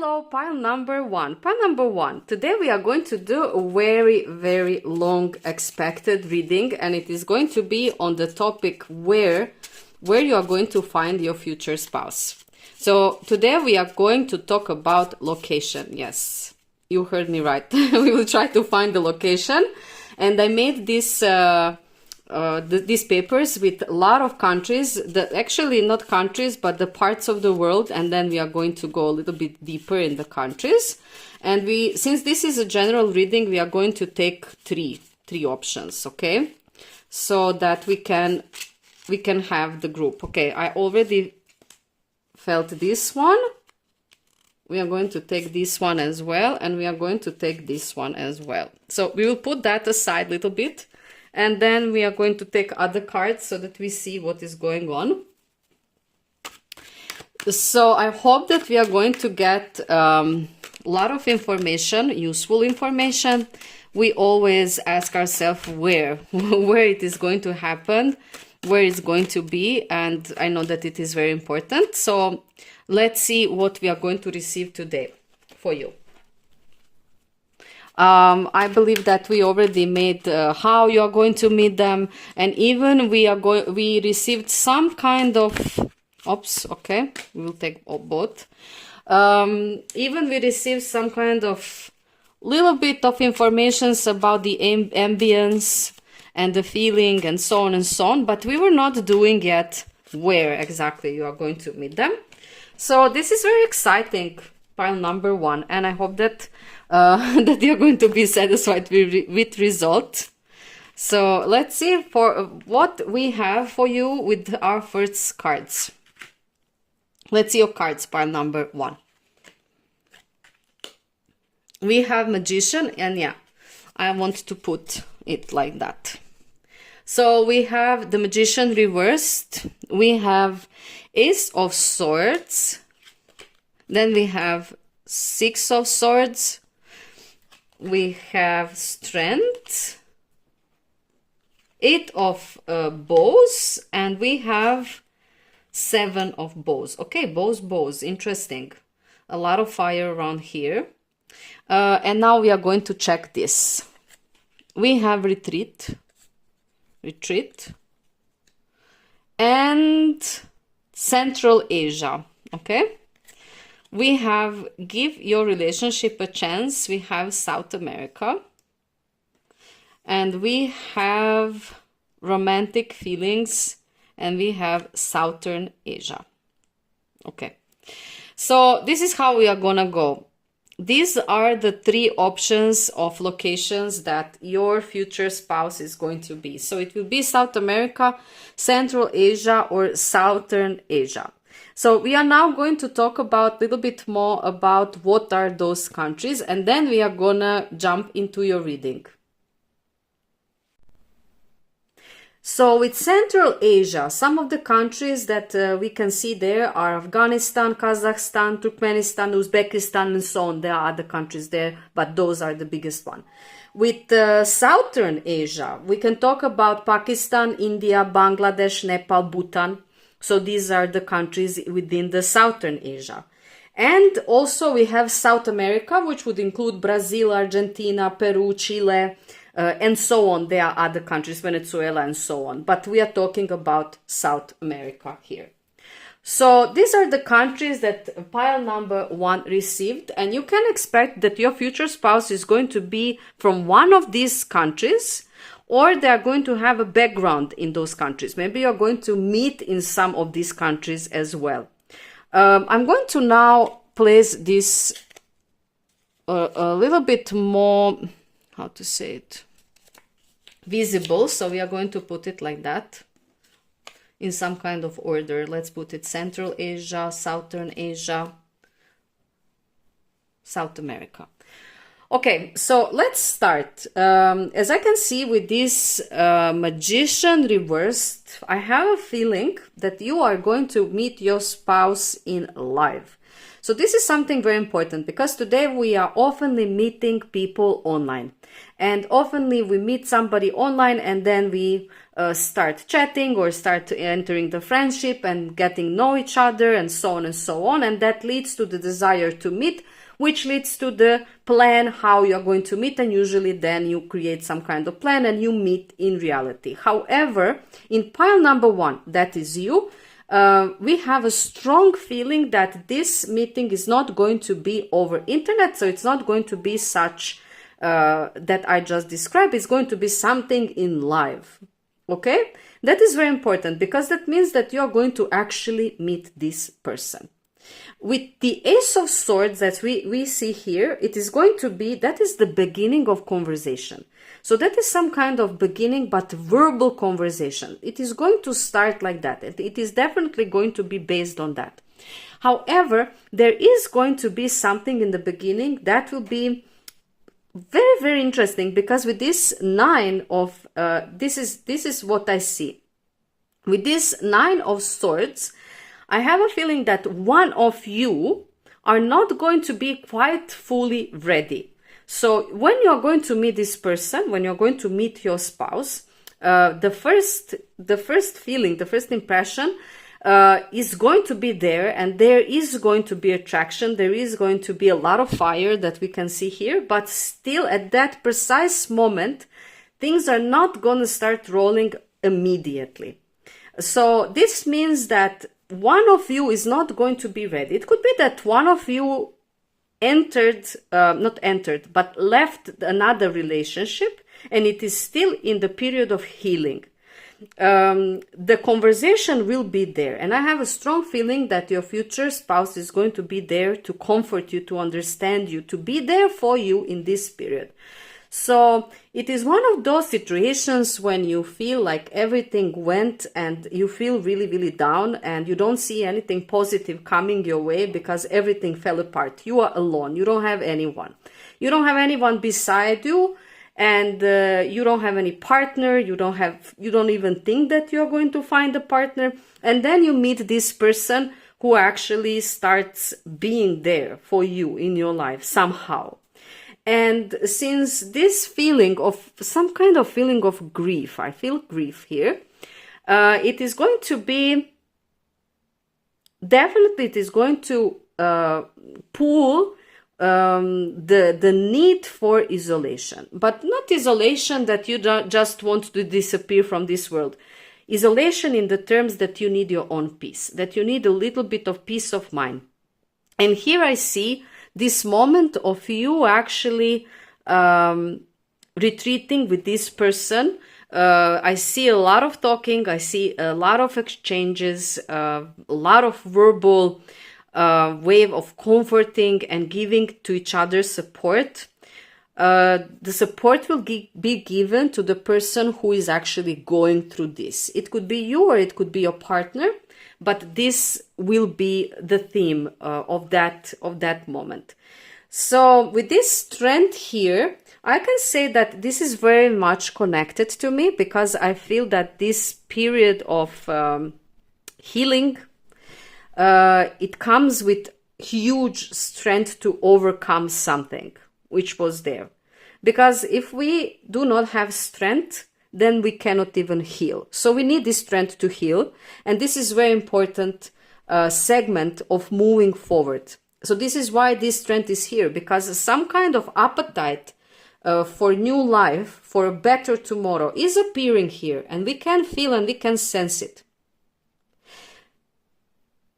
Hello, pile number one. Pile number one. Today we are going to do a very, very long expected reading, and it is going to be on the topic where you are going to find your future spouse. So today we are going to talk about location. Yes, you heard me right. We will try to find the location, and I made this these papers with a lot of countries, actually not countries, but the parts of the world, and then we are going to go a little bit deeper in the countries. And since this is a general reading, we are going to take three options, okay? So that we can have the group. Okay, I already felt this one. We are going to take this one as well, and we are going to take this one as well. So we will put that aside a little bit. And then we are going to take other cards so that we see what is going on. So I hope that we are going to get a lot of information, useful information. We always ask ourselves where it is going to happen, where it's going to be, and I know that it is very important. So let's see what we are going to receive today for you. I believe that we already made how you are going to meet them, and even we received some kind of okay, we will take both. Even we received some kind of little bit of informations about the ambience and the feeling and so on, but we were not doing yet where exactly you are going to meet them. So this is very exciting, pile number one, and I hope that that you're going to be satisfied with result. So let's see for what we have for you with our first cards. Let's see your cards, pile number one. We have Magician, and yeah, I want to put it like that. So we have the Magician reversed. We have Ace of Swords. Then we have Six of Swords. We have Strength, Eight of Bows, and we have Seven of Bows. Okay, bows, interesting. A lot of fire around here. And now we are going to check this. We have Retreat, and Central Asia, okay? We have Give Your Relationship a Chance. We have South America. And we have Romantic Feelings. And we have Southern Asia. Okay. So this is how we are gonna go. These are the three options of locations that your future spouse is going to be. So it will be South America, Central Asia, or Southern Asia. So we are now going to talk about a little bit more about what are those countries, and then we are gonna jump into your reading. So with Central Asia, some of the countries that we can see there are Afghanistan, Kazakhstan, Turkmenistan, Uzbekistan, and so on. There are other countries there, but those are the biggest one. With Southern Asia, we can talk about Pakistan, India, Bangladesh, Nepal, Bhutan. So these are the countries within the Southern Asia. And also we have South America, which would include Brazil, Argentina, Peru, Chile, and so on. There are other countries, Venezuela, and so on. But we are talking about South America here. So these are the countries that pile number one received. And you can expect that your future spouse is going to be from one of these countries, or they are going to have a background in those countries. Maybe you're going to meet in some of these countries as well. I'm going to now place this a little bit more, how to say it, visible. So we are going to put it like that in some kind of order. Let's put it Central Asia, Southern Asia, South America. Okay, so let's start. As I can see with this Magician reversed, I have a feeling that you are going to meet your spouse in live. So this is something very important, because today we are oftenly meeting people online, and oftenly we meet somebody online and then we start chatting or start entering the friendship and getting know each other and so on and so on, and that leads to the desire to meet, which leads to the plan how you're going to meet, and usually then you create some kind of plan and you meet in reality. However, in pile number 1, that is you, we have a strong feeling that this meeting is not going to be over internet, so it's not going to be such that I just described. It's going to be something in live. Okay, that is very important, because that means that you are going to actually meet this person. With the Ace of Swords that we see here, it is going to be, that is the beginning of conversation. So that is some kind of beginning, but verbal conversation. It is going to start like that. It is definitely going to be based on that. However, there is going to be something in the beginning that will be very, very interesting, because with this 9 of, this is what I see. With this 9 of Swords, I have a feeling that one of you are not going to be quite fully ready. So when you're going to meet this person, when you're going to meet your spouse, the first feeling, the first impression is going to be there, and there is going to be attraction. There is going to be a lot of fire that we can see here, but still at that precise moment, things are not going to start rolling immediately. So this means that one of you is not going to be ready. It could be that one of you but left another relationship, and it is still in the period of healing. The conversation will be there, and I have a strong feeling that your future spouse is going to be there to comfort you, to understand you, to be there for you in this period. So it is one of those situations when you feel like everything went and you feel really, really down, and you don't see anything positive coming your way because everything fell apart. You are alone. You don't have anyone. You don't have anyone beside you, and you don't have any partner. You don't even think that you're going to find a partner. And then you meet this person who actually starts being there for you in your life somehow. And since this feeling of some kind of feeling of grief, I feel grief here, it is going to be, definitely it is going to pull the need for isolation, but not isolation that you just want to disappear from this world. Isolation in the terms that you need your own peace, that you need a little bit of peace of mind. And here I see this moment of you actually retreating with this person. I see a lot of talking, I see a lot of exchanges, a lot of verbal way of comforting and giving to each other support. The support will be given to the person who is actually going through this. It could be you or it could be your partner, but this will be the theme of that moment. So with this strength here, I can say that this is very much connected to me, because I feel that this period of healing, it comes with huge strength to overcome something which was there. Because if we do not have strength, then we cannot even heal. So we need this strength to heal. And this is very important segment of moving forward. So this is why this strength is here, because some kind of appetite for new life, for a better tomorrow is appearing here, and we can feel and we can sense it.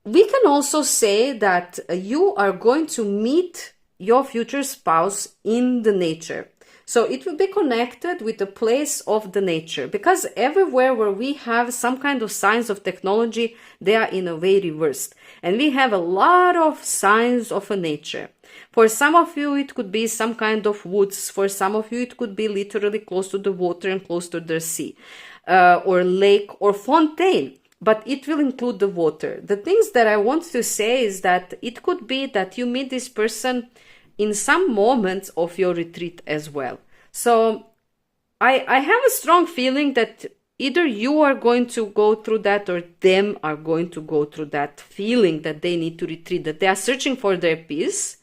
We can also say that you are going to meet your future spouse in the nature. So it will be connected with the place of the nature, because everywhere where we have some kind of signs of technology, they are in a way reversed. And we have a lot of signs of a nature. For some of you, it could be some kind of woods. For some of you, it could be literally close to the water and close to the sea, or lake or fontaine. But it will include the water. The things that I want to say is that it could be that you meet this person in some moments of your retreat as well. So I have a strong feeling that either you are going to go through that or them are going to go through that feeling that they need to retreat, that they are searching for their peace.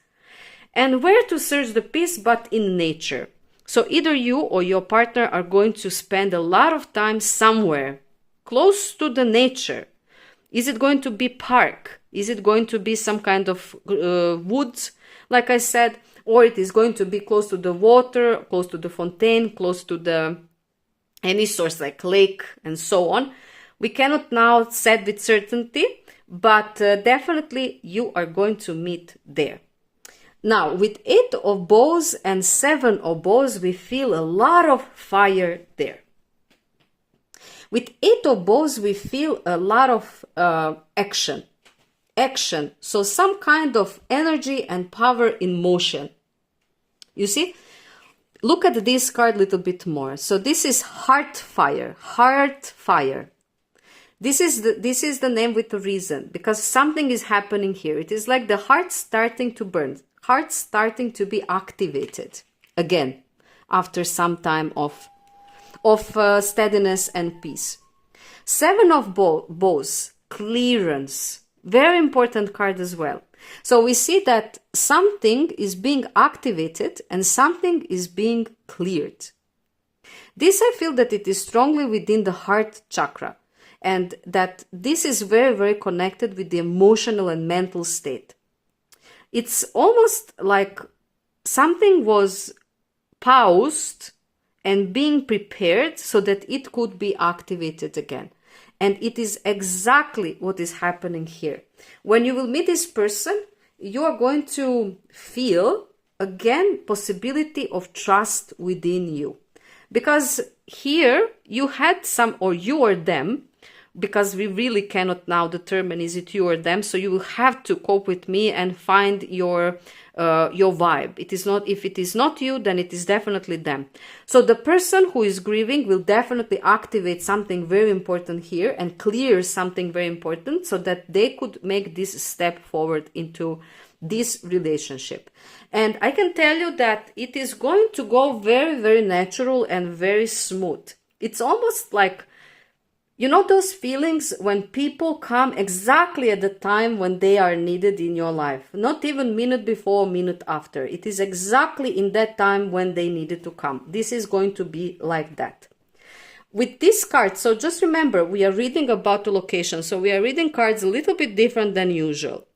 And where to search the peace but in nature. So either you or your partner are going to spend a lot of time somewhere close to the nature. Is it going to be park? Is it going to be some kind of woods, like I said? Or it is going to be close to the water, close to the fontaine, close to the any source like lake and so on. We cannot now say with certainty, but definitely you are going to meet there. Now, with 8 of bows and 7 of bows, we feel a lot of fire there. With 8 of bows, we feel a lot of action. So some kind of energy and power in motion. You see? Look at this card a little bit more. So this is heart fire. This is the name with a reason, because something is happening here. It is like the heart starting to burn, heart starting to be activated again after some time of steadiness and peace. 7 of bows, clearance, very important card as well. So we see that something is being activated and something is being cleared. This I feel that it is strongly within the heart chakra, and that this is very, very connected with the emotional and mental state. It's almost like something was paused and being prepared so that it could be activated again. And it is exactly what is happening here. When you will meet this person, you are going to feel, again, possibility of trust within you. Because here you had some, or you or them, because we really cannot now determine is it you or them, so you will have to cope with me and find your vibe. It is not, if it is not you, then it is definitely them. So the person who is grieving will definitely activate something very important here and clear something very important so that they could make this step forward into this relationship. And I can tell you that it is going to go very, very natural and very smooth. It's almost like, you know, those feelings when people come exactly at the time when they are needed in your life, not even minute before, minute after. It is exactly in that time when they needed to come. This is going to be like that. With this card, so just remember, we are reading about the location. So we are reading cards a little bit different than usual.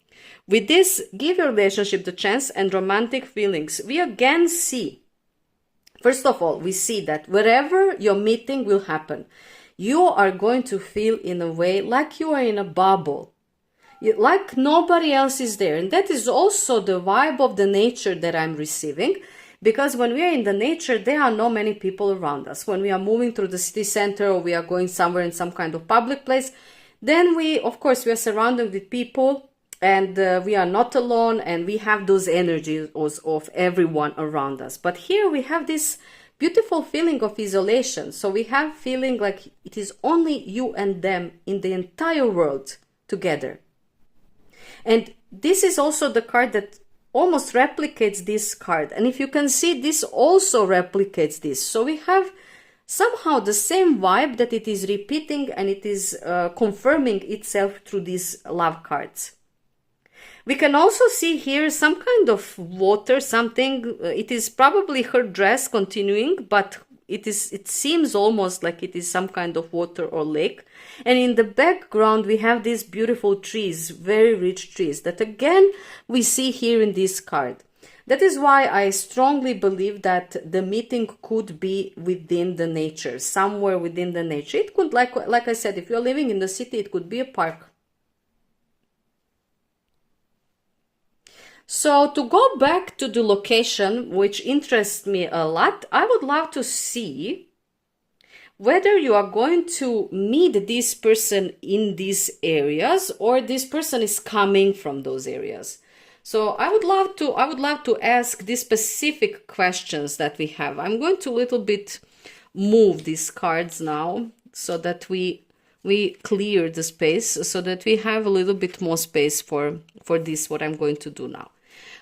With this, give your relationship the chance and romantic feelings. We again see, first of all, we see that wherever your meeting will happen, you are going to feel in a way like you are in a bubble, like nobody else is there. And that is also the vibe of the nature that I'm receiving, because when we are in the nature, there are not many people around us. When we are moving through the city center or we are going somewhere in some kind of public place, then of course, we are surrounded with people and we are not alone and we have those energies of everyone around us. But here we have this beautiful feeling of isolation. So we have feeling like it is only you and them in the entire world together. And this is also the card that almost replicates this card. And if you can see, this also replicates this. So we have somehow the same vibe that it is repeating and it is confirming itself through these love cards. We can also see here some kind of water, something, it is probably her dress continuing, but it seems almost like it is some kind of water or lake. And in the background, we have these beautiful trees, very rich trees that again, we see here in this card. That is why I strongly believe that the meeting could be within the nature, somewhere within the nature. It could, like I said, if you're living in the city, it could be a park. So to go back to the location, which interests me a lot, I would love to see whether you are going to meet this person in these areas or this person is coming from those areas. So I would love to ask these specific questions that we have. I'm going to a little bit move these cards now so that we clear the space, so that we have a little bit more space for this, what I'm going to do now.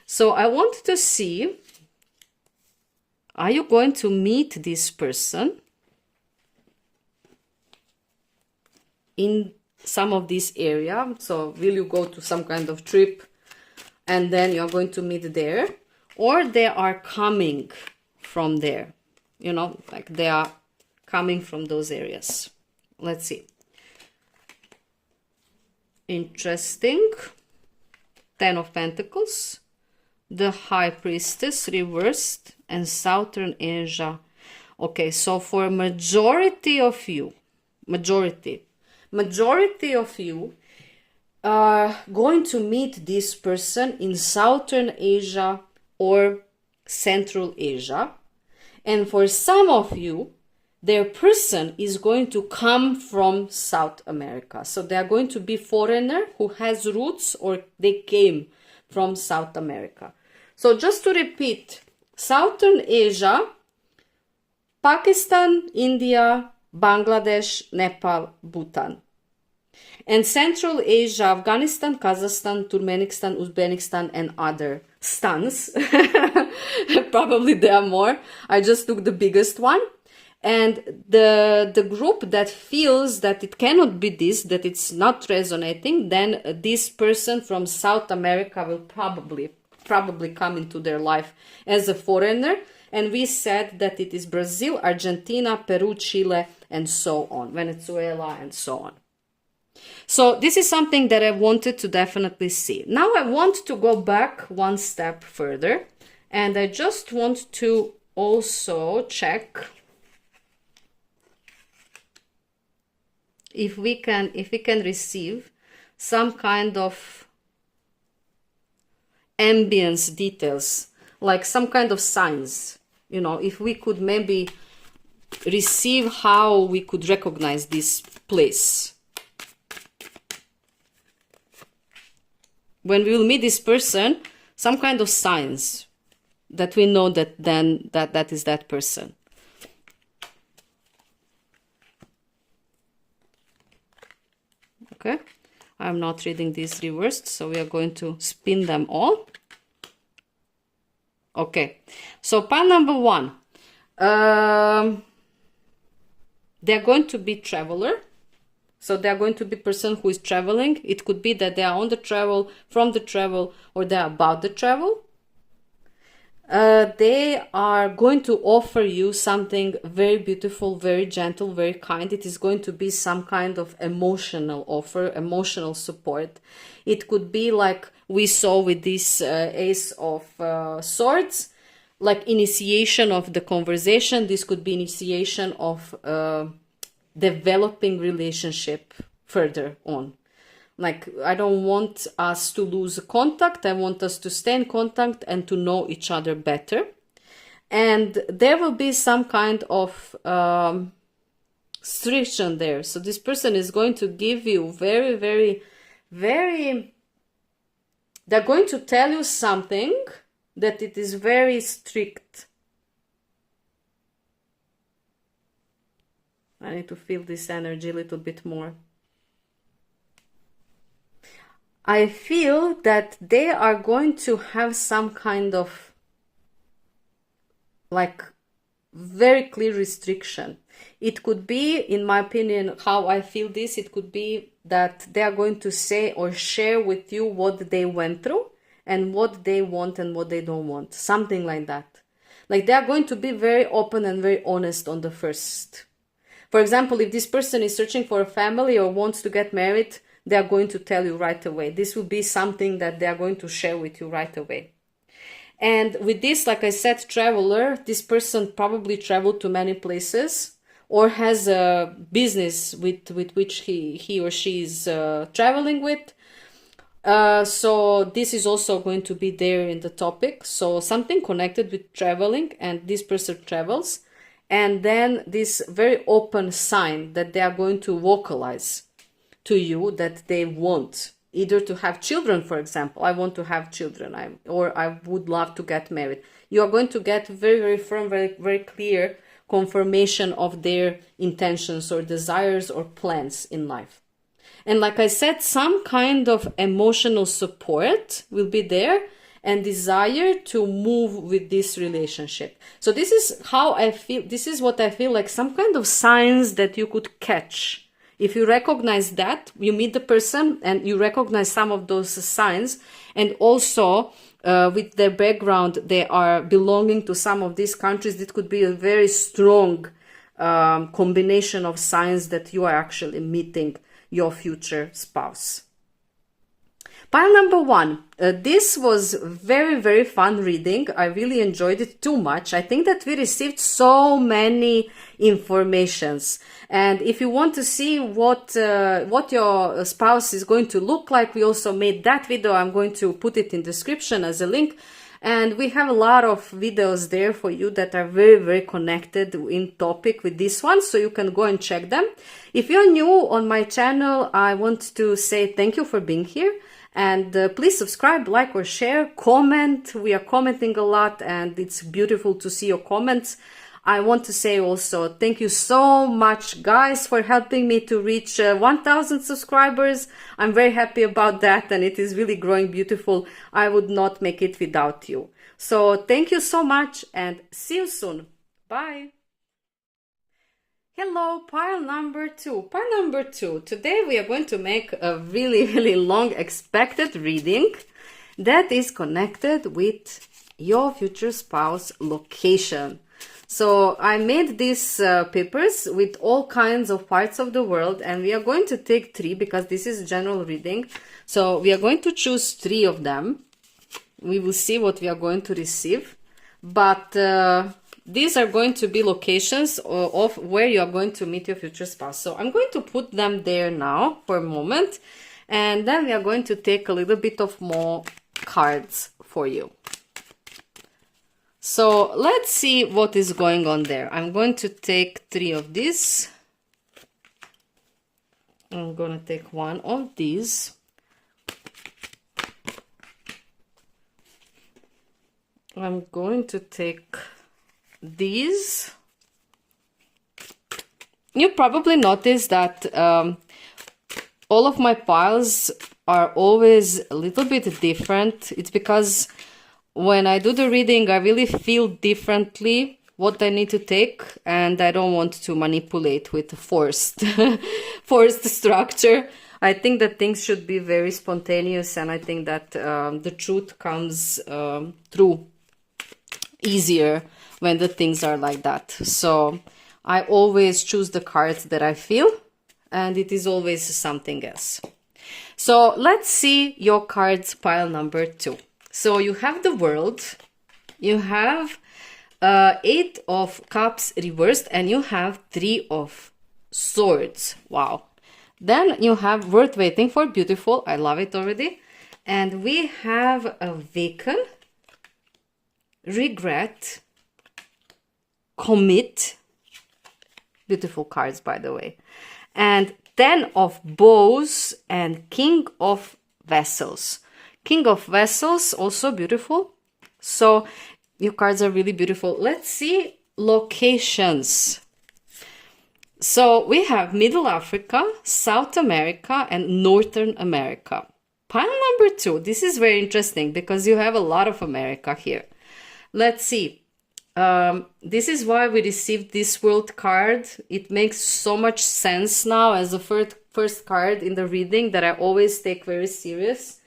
So I want to see, are you going to meet this person? in some of this area. So will you go to some kind of trip and then you're going to meet there, or they are coming from there, you know, like they are coming from those areas. Let's see. Interesting. 10 of Pentacles, the High Priestess reversed, and Southern Asia. Okay, so for majority of you are going to meet this person in Southern Asia or Central Asia. And for some of you, their person is going to come from South America. So they are going to be foreigner who has roots, or they came from South America. So just to repeat, Southern Asia, Pakistan, India, Bangladesh, Nepal, Bhutan. And Central Asia, Afghanistan, Kazakhstan, Turkmenistan, Uzbekistan, and other stans. Probably there are more. I just took the biggest one. And the group that feels that it cannot be this, that it's not resonating, then this person from South America will probably come into their life as a foreigner. And we said that it is Brazil, Argentina, Peru, Chile, and so on, Venezuela, and so on. So this is something that I wanted to definitely see. Now I want to go back one step further, and I just want to also check if we can receive some kind of ambience details, like some kind of signs, you know, if we could maybe receive how we could recognize this place. When we will meet this person, some kind of signs that we know that then that is that person. Okay, I'm not reading these reversed, so we are going to spin them all. Okay, so pile number 1. They're going to be traveler. So they're going to be person who is traveling. It could be that they are on the travel, from the travel, or they are about the travel. They are going to offer you something very beautiful, very gentle, very kind. It is going to be some kind of emotional offer, emotional support. It could be like we saw with this Ace of Swords, like initiation of the conversation. This could be initiation of developing relationship further on. Like, I don't want us to lose contact. I want us to stay in contact and to know each other better. And there will be some kind of restriction there. So this person is going to give you very, very, very... They're going to tell you something that it is very strict. I need to feel this energy a little bit more. I feel that they are going to have some kind of like very clear restriction. It could be, in my opinion, how I feel this, it could be that they are going to say or share with you what they went through and what they want and what they don't want. Something like that. Like they are going to be very open and very honest on the first. For example, if this person is searching for a family or wants to get married, they are going to tell you right away. This will be something that they are going to share with you right away. And with this, like I said, traveler, this person probably traveled to many places or has a business with which he or she is traveling with. So this is also going to be there in the topic. So something connected with traveling, and this person travels. And then this very open sign that they are going to vocalize to you that they want either to have children, for example. I want to have children, or I would love to get married. You are going to get very, very firm, very, very clear confirmation of their intentions or desires or plans in life. And like I said, some kind of emotional support will be there and desire to move with this relationship. So this is how I feel. This is what I feel like, some kind of signs that you could catch If you recognize that, you meet the person and you recognize some of those signs, and also with their background, they are belonging to some of these countries, it could be a very strong combination of signs that you are actually meeting your future spouse. Pile number 1. This was very, very fun reading. I really enjoyed it too much. I think that we received so many informations. And if you want to see what your spouse is going to look like, we also made that video. I'm going to put it in the description as a link. And we have a lot of videos there for you that are very, very connected in topic with this one. So you can go and check them. If you're new on my channel, I want to say thank you for being here. And please subscribe, like or share, comment. We are commenting a lot and it's beautiful to see your comments. I want to say also thank you so much, guys, for helping me to reach 1,000 subscribers. I'm very happy about that and it is really growing beautiful. I would not make it without you. So thank you so much and see you soon. Bye. Hello, pile number 2. Pile number 2. Today we are going to make a really, really long expected reading that is connected with your future spouse location. So I made these papers with all kinds of parts of the world, and we are going to take 3 because this is general reading. So we are going to choose 3 of them. We will see what we are going to receive. But these are going to be locations of where you are going to meet your future spouse. So I'm going to put them there now for a moment. And then we are going to take a little bit of more cards for you. So let's see what is going on there. I'm going to take 3 of these. I'm going to take 1 of these. I'm going to take these. You probably noticed that all of my piles are always a little bit different. It's because when I do the reading, I really feel differently what I need to take, and I don't want to manipulate with forced structure. I think that things should be very spontaneous, and I think that the truth comes through easier when the things are like that. So I always choose the cards that I feel, and it is always something else. So let's see your cards, pile number 2. So you have the World, you have 8 of Cups reversed, and you have 3 of Swords. Wow. Then you have Worth Waiting for, beautiful, I love it already. And we have Awaken, Regret, Commit, beautiful cards by the way, and 10 of Bows and King of Vessels. King of Vessels, also beautiful. So your cards are really beautiful. Let's see locations. So we have Middle Africa, South America, and Northern America. Pile number 2. This is very interesting because you have a lot of America here. Let's see. This is why we received this World card. It makes so much sense now as the first card in the reading that I always take very serious.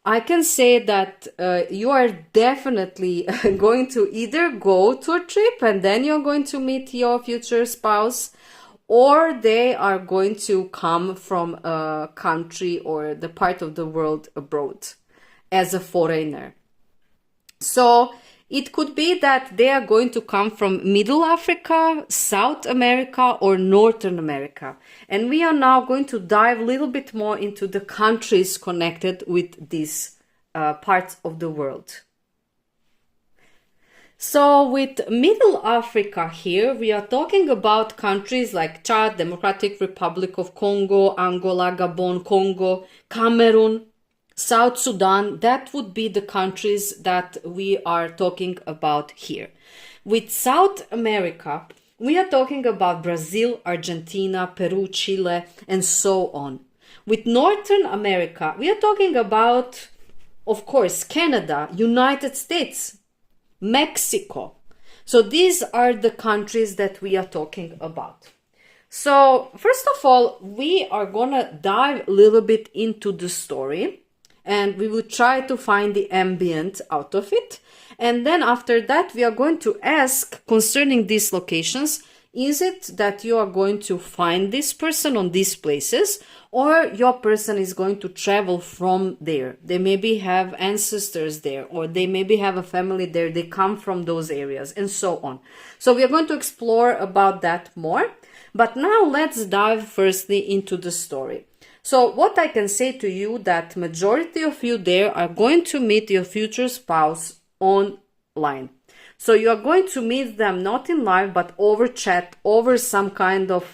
I can say that you are definitely going to either go to a trip and then you're going to meet your future spouse, or they are going to come from a country or the part of the world abroad as a foreigner. So it could be that they are going to come from Middle Africa, South America, or Northern America. And we are now going to dive a little bit more into the countries connected with these parts of the world. So with Middle Africa here, we are talking about countries like Chad, Democratic Republic of Congo, Angola, Gabon, Congo, Cameroon, South Sudan. That would be the countries that we are talking about here. With South America, we are talking about Brazil, Argentina, Peru, Chile, and so on. With Northern America, we are talking about, of course, Canada, United States, Mexico. So these are the countries that we are talking about. So first of all, we are gonna dive a little bit into the story, and we will try to find the ambient out of it. And then after that, we are going to ask concerning these locations, is it that you are going to find this person on these places, or your person is going to travel from there? They maybe have ancestors there, or they maybe have a family there, they come from those areas, and so on. So we are going to explore about that more. But now let's dive firstly into the story. So what I can say to you, that majority of you there are going to meet your future spouse online. So you are going to meet them not in live, but over chat, over some kind of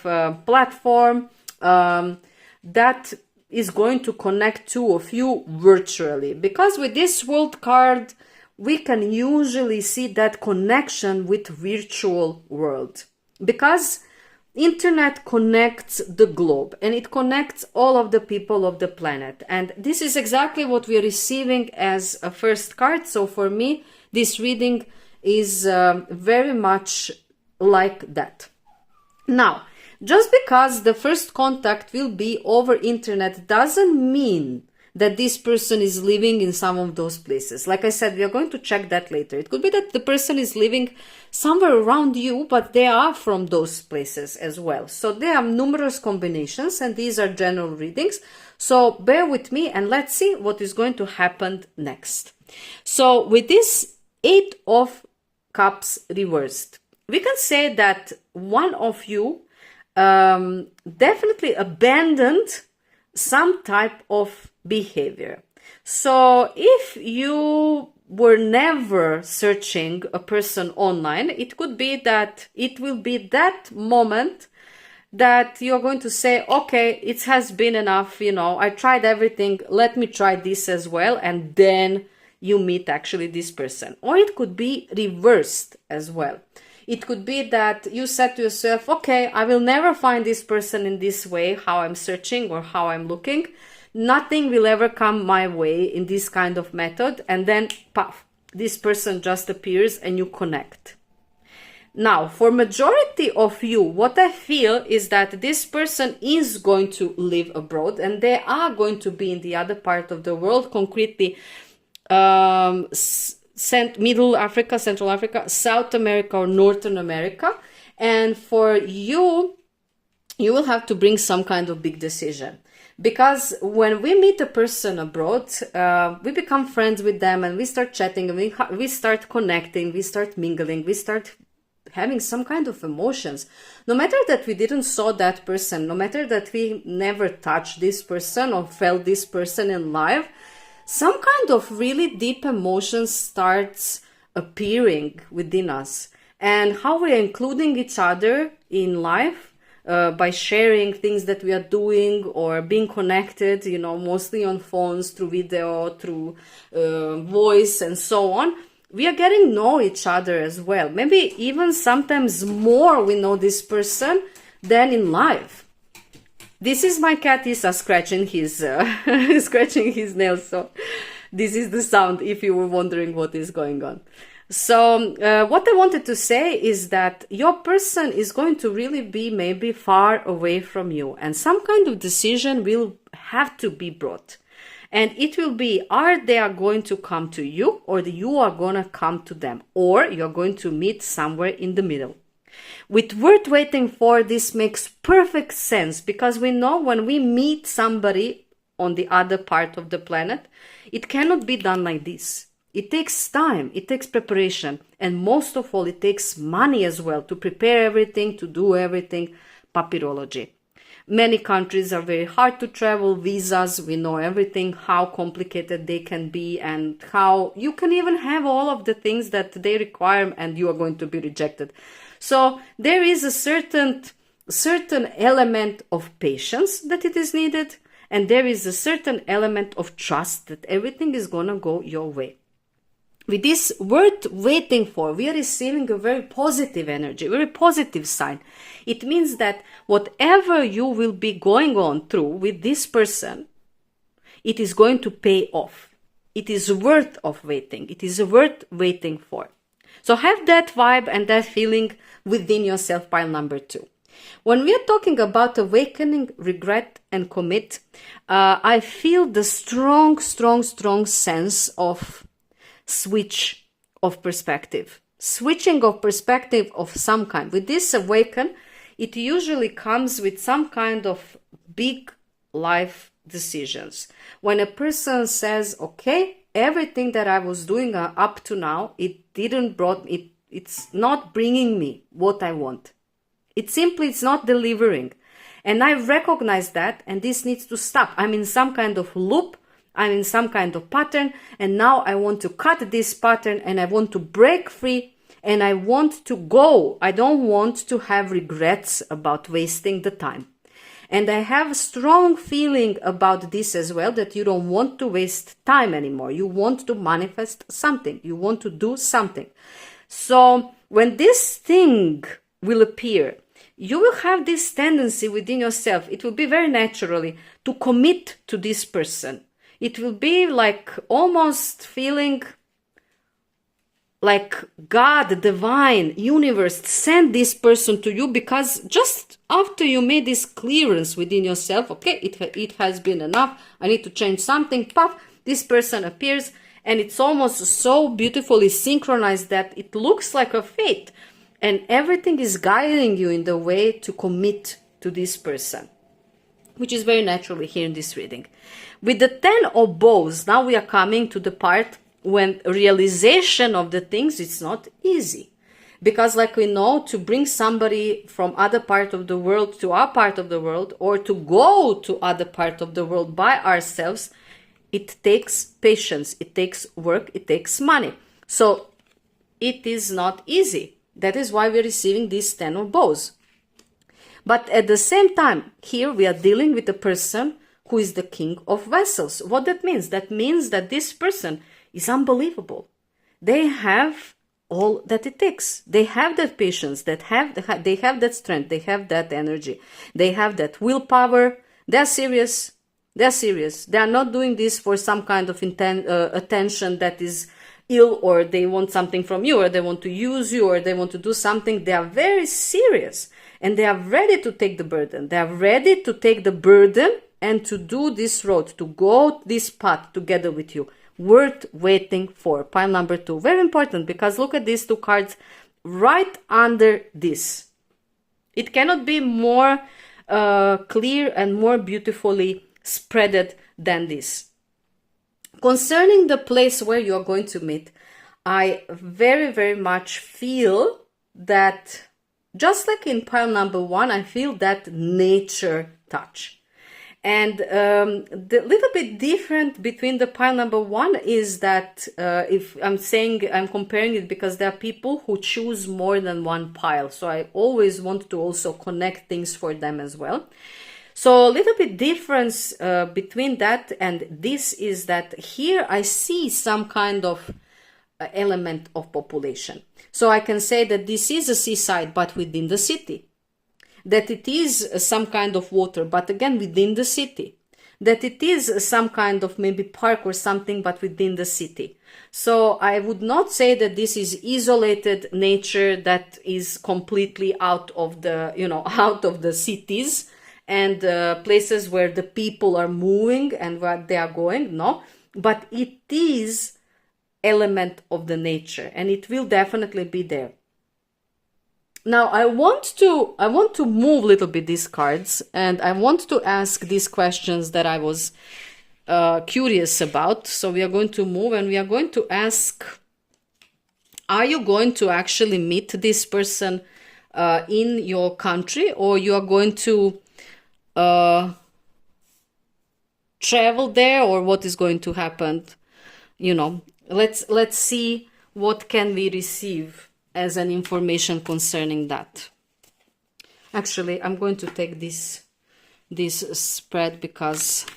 platform that is going to connect two of you virtually. Because with this world card, we can usually see that connection with virtual world. Because internet connects the globe, and it connects all of the people of the planet. And this is exactly what we are receiving as a first card. So for me, this reading is very much like that. Now, just because the first contact will be over internet doesn't mean that this person is living in some of those places. Like I said, we are going to check that later. It could be that the person is living somewhere around you, but they are from those places as well. So there are numerous combinations, and these are general readings. So bear with me and let's see what is going to happen next. So with this 8 of Cups reversed, we can say that one of you definitely abandoned some type of behavior. So if you were never searching a person online, it could be that it will be that moment that you're going to say, okay, it has been enough, you know, I tried everything, let me try this as well, and then you meet actually this person. Or it could be reversed as well. It could be that you said to yourself, okay, I will never find this person in this way, how I'm searching or how I'm looking. Nothing will ever come my way in this kind of method. And then, puff, this person just appears and you connect. Now, for majority of you, what I feel is that this person is going to live abroad, and they are going to be in the other part of the world, concretely Middle Africa, Central Africa, South America, or Northern America. And for you, you will have to bring some kind of big decision. Because when we meet a person abroad, we become friends with them, and we start chatting, and we start connecting, we start mingling, we start having some kind of emotions. No matter that we didn't saw that person, no matter that we never touched this person or felt this person in life, some kind of really deep emotion starts appearing within us. And how we are including each other in life by sharing things that we are doing or being connected, you know, mostly on phones, through video, through voice and so on. We are getting to know each other as well. Maybe even sometimes more we know this person than in life. This is my cat Isa scratching his scratching his nails. So this is the sound if you were wondering what is going on. So what I wanted to say is that your person is going to really be maybe far away from you, and some kind of decision will have to be brought. And it will be, are they are going to come to you, or you are going to come to them, or you're going to meet somewhere in the middle. With worth waiting for, this makes perfect sense, because we know when we meet somebody on the other part of the planet, it cannot be done like this. It takes time, it takes preparation, and most of all, it takes money as well to prepare everything, to do everything, papyrology. Many countries are very hard to travel, visas, we know everything, how complicated they can be, and how you can even have all of the things that they require and you are going to be rejected. So there is a certain element of patience that it is needed, and there is a certain element of trust that everything is going to go your way. With this worth waiting for, we are receiving a very positive energy, very positive sign. It means that whatever you will be going on through with this person, it is going to pay off. It is worth of waiting. It is worth waiting for. So have that vibe and that feeling within yourself, pile number 2. When we are talking about awakening, regret, and commit, I feel the strong sense of switch of perspective. Switching of perspective of some kind. With this awaken, it usually comes with some kind of big life decisions. When a person says, okay, everything that I was doing up to now, it's not bringing me what I want. It's not delivering. And I recognize that, and this needs to stop. I'm in some kind of loop, I'm in some kind of pattern, and now I want to cut this pattern and I want to break free and I want to go. I don't want to have regrets about wasting the time. And I have a strong feeling about this as well, that you don't want to waste time anymore. You want to manifest something. You want to do something. So when this thing will appear, you will have this tendency within yourself. It will be very naturally to commit to this person. It will be like almost feeling like God, divine, universe sent this person to you, because just after you made this clearance within yourself, okay, it has been enough, I need to change something, puff, this person appears, and it's almost so beautifully synchronized that it looks like a fate, and everything is guiding you in the way to commit to this person, which is very naturally here in this reading. With the 10 of Bows, now we are coming to the part when realization of the things, it's not easy. Because like we know, to bring somebody from other part of the world to our part of the world, or to go to other part of the world by ourselves, it takes patience, it takes work, it takes money. So it is not easy. That is why we're receiving these 10 of Bows. But at the same time, here we are dealing with a person who is the king of vessels. What that means? That means that this person is unbelievable. They have all that it takes. They have that patience, they have that strength, they have that energy, they have that willpower. They're serious. They're serious. They are not doing this for some kind of attention that is ill, or they want something from you, or they want to use you, or they want to do something. They are very serious, and they are ready to take the burden. They are ready to take the burden and to do this road, to go this path together with you. Worth waiting for. Pile number 2. Very important, because look at these 2 cards right under this. It cannot be more clear and more beautifully spreaded than this. Concerning the place where you are going to meet, I very much feel that, just like in pile number 1, I feel that nature touch. And the little bit different between the pile number 1 is that if I'm saying, I'm comparing it because there are people who choose more than one pile. So I always want to also connect things for them as well. So a little bit difference between that and this is that here I see some kind of element of population. So I can say that this is a seaside, but within the city. That it is some kind of water, but again within the city. That it is some kind of maybe park or something, but within the city. So I would not say that this is isolated nature that is completely out of the, out of the cities and places where the people are moving and where they are going. No, but it is element of the nature, and it will definitely be there. Now I want to move a little bit these cards, and I want to ask these questions that I was curious about. So we are going to move, and we are going to ask, are you going to actually meet this person in your country, or you are going to travel there, or what is going to happen? Let's see what can we receive as an information concerning that. Actually, I'm going to take this spread because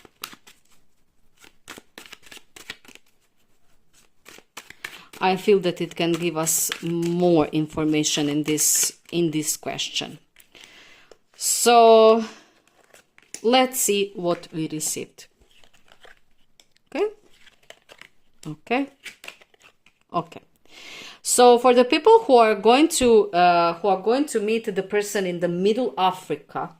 I feel that it can give us more information in this question. So let's see what we received. Okay. So for the people who are going to meet the person in the Middle Africa,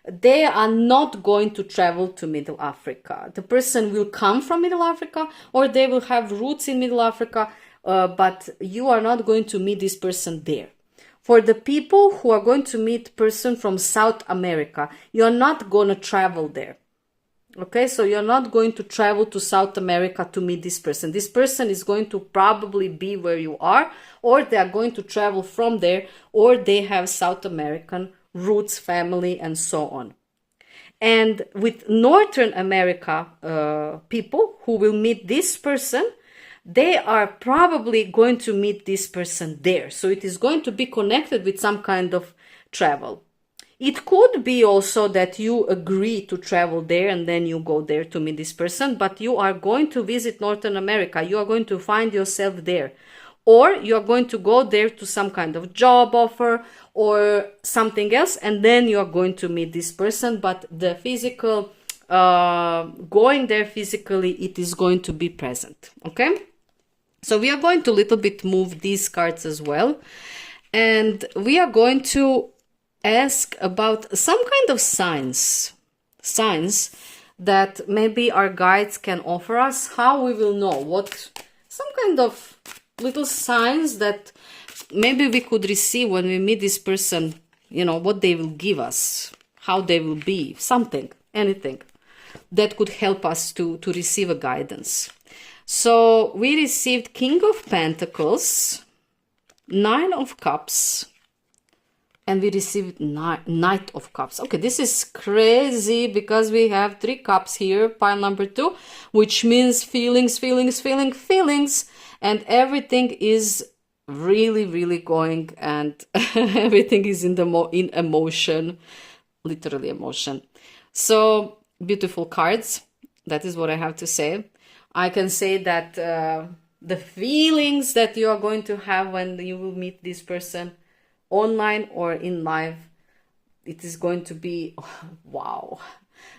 they are not going to travel to Middle Africa. The person will come from Middle Africa, or they will have roots in Middle Africa, but you are not going to meet this person there. For the people who are going to meet person from South America, you're not going to travel there. Okay, so you're not going to travel to South America to meet this person. This person is going to probably be where you are, or they are going to travel from there, or they have South American roots, family, and so on. And with Northern America people who will meet this person, they are probably going to meet this person there. So it is going to be connected with some kind of travel. It could be also that you agree to travel there and then you go there to meet this person, but you are going to visit Northern America. You are going to find yourself there. Or you are going to go there to some kind of job offer or something else, and then you are going to meet this person, but the physical, going there physically, it is going to be present, okay? So we are going to little bit move these cards as well, and we are going to ask about some kind of signs that maybe our guides can offer us. How we will know what, some kind of little signs that maybe we could receive when we meet this person, you know, what they will give us, how they will be, something, anything that could help us to receive a guidance. So we received King of Pentacles, Nine of Cups, and we received Knight of Cups. Okay, this is crazy because we have 3 cups here, pile number 2, which means feelings, and everything is really going, and everything is in emotion, literally emotion. So beautiful cards. That is what I have to say. I can say that the feelings that you are going to have when you will meet this person online or in live, it is going to be wow.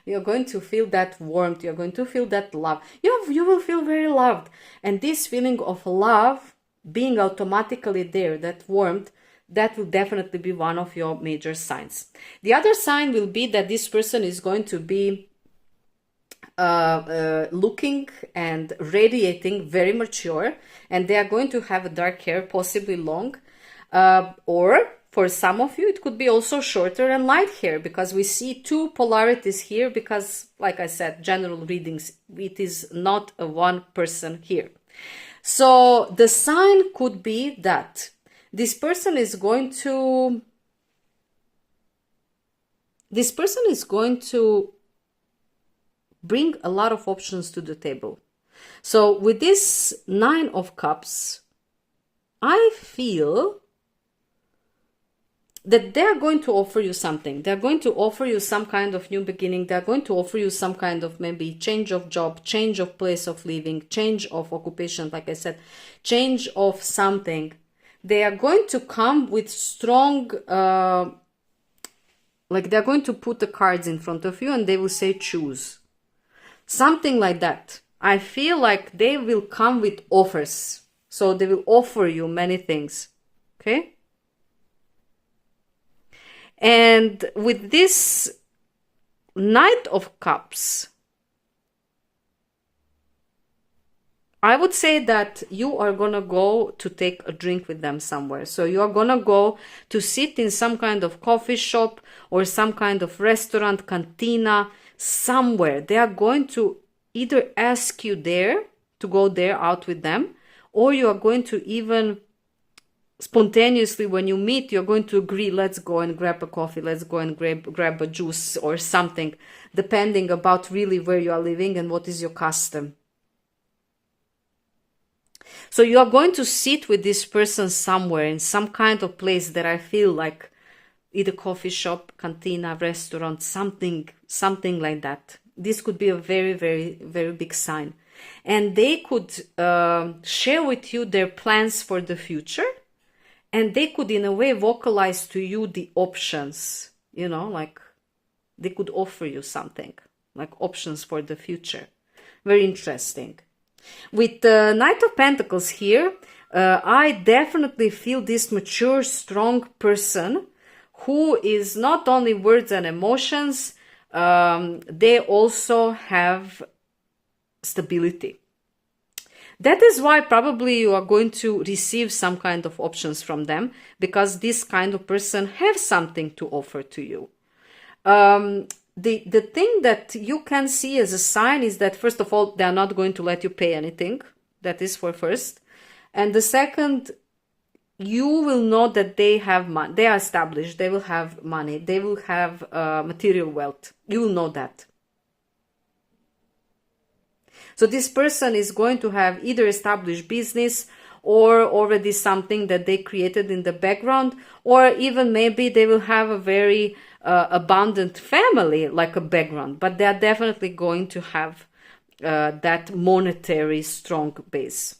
You're going to feel that warmth, you're going to feel that love. You will feel very loved, and this feeling of love being automatically there, that warmth, that will definitely be one of your major signs. The other sign will be that this person is going to be looking and radiating very mature, and they are going to have dark hair, possibly long, or for some of you it could be also shorter and light hair, because we see 2 polarities here, because like I said, general readings, it is not a one person here. So the sign could be that this person is going to bring a lot of options to the table. So with this 9 of Cups, I feel that they are going to offer you something. They're going to offer you some kind of new beginning. They're going to offer you some kind of maybe change of job, change of place of living, change of occupation, like I said, change of something. They are going to come with strong, like they're going to put the cards in front of you and they will say choose. Something like that. I feel like they will come with offers. So they will offer you many things. Okay? And with this Knight of Cups, I would say that you are gonna go to take a drink with them somewhere. So you are gonna go to sit in some kind of coffee shop or some kind of restaurant, cantina, somewhere. They are going to either ask you there to go there out with them, or you are going to even spontaneously, when you meet, you're going to agree, let's go and grab a coffee, let's go and grab a juice or something, depending about really where you are living and what is your custom. So you are going to sit with this person somewhere in some kind of place that I feel like either coffee shop, cantina, restaurant, something like that. This could be a very, very, very big sign. And they could share with you their plans for the future. And they could, in a way, vocalize to you the options, you know, like they could offer you something, like options for the future. Very interesting. With the Knight of Pentacles here, I definitely feel this mature, strong person who is not only words and emotions, they also have stability. That is why probably you are going to receive some kind of options from them, because this kind of person has something to offer to you. The thing that you can see as a sign is that, first of all, they are not going to let you pay anything. That is for first. And the second, you will know that they have money. They are established. They will have money. They will have material wealth. You will know that. So this person is going to have either established business or already something that they created in the background, or even maybe they will have a very abundant family, like a background, but they are definitely going to have that monetary strong base.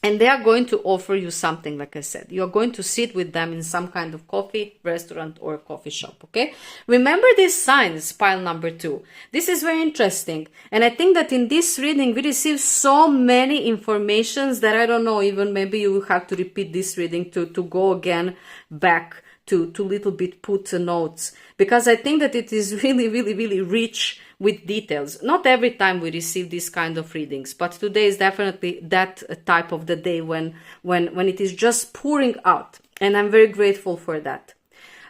And they are going to offer you something, like I said. You are going to sit with them in some kind of coffee restaurant or coffee shop, okay? Remember these signs, pile number 2. This is very interesting. And I think that in this reading, we receive so many informations that I don't know, even maybe you will have to repeat this reading to go again back to little bit put notes. Because I think that it is really, really, really rich with details. Not every time we receive this kind of readings, but today is definitely that type of the day when it is just pouring out, and I'm very grateful for that.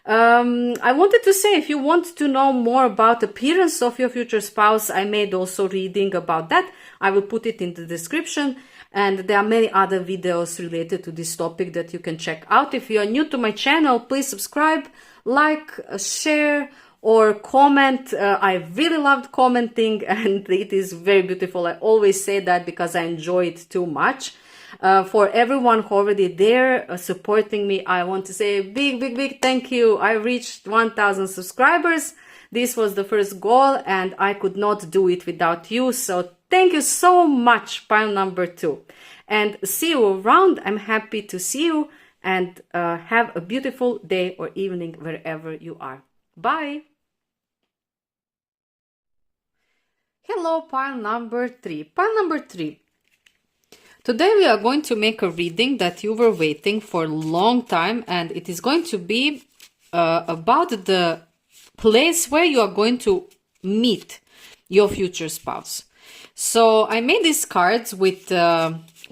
I wanted to say, if you want to know more about the appearance of your future spouse, I made also reading about that. I will put it in the description, and there are many other videos related to this topic that you can check out. If you are new to my channel, please subscribe, like, share, or comment. I really loved commenting, and it is very beautiful. I always say that because I enjoy it too much. For everyone who already there supporting me, I want to say big thank you. I reached 1,000 subscribers. This was the first goal, and I could not do it without you. So thank you so much, pile number 2. And see you around. I'm happy to see you, and have a beautiful day or evening wherever you are. Bye. Hello, pile number 3. Pile number 3. Today we are going to make a reading that you were waiting for a long time, and it is going to be about the place where you are going to meet your future spouse. So I made these cards with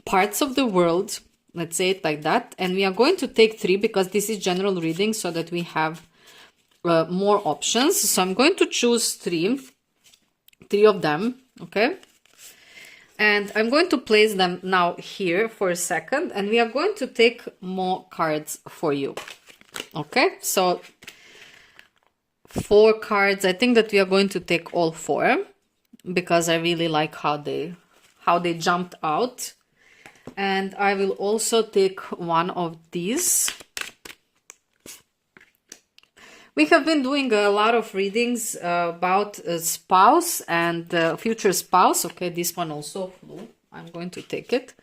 parts of the world, let's say it like that, and we are going to take 3 because this is general reading, so that we have more options. So I'm going to choose 3 of them, okay? And I'm going to place them now here for a second, and we are going to take more cards for you, okay? So 4 cards. I think that we are going to take all 4 because I really like how they jumped out. And I will also take one of these. We have been doing a lot of readings about a spouse and future spouse. Okay, this one also flew. I'm going to take it.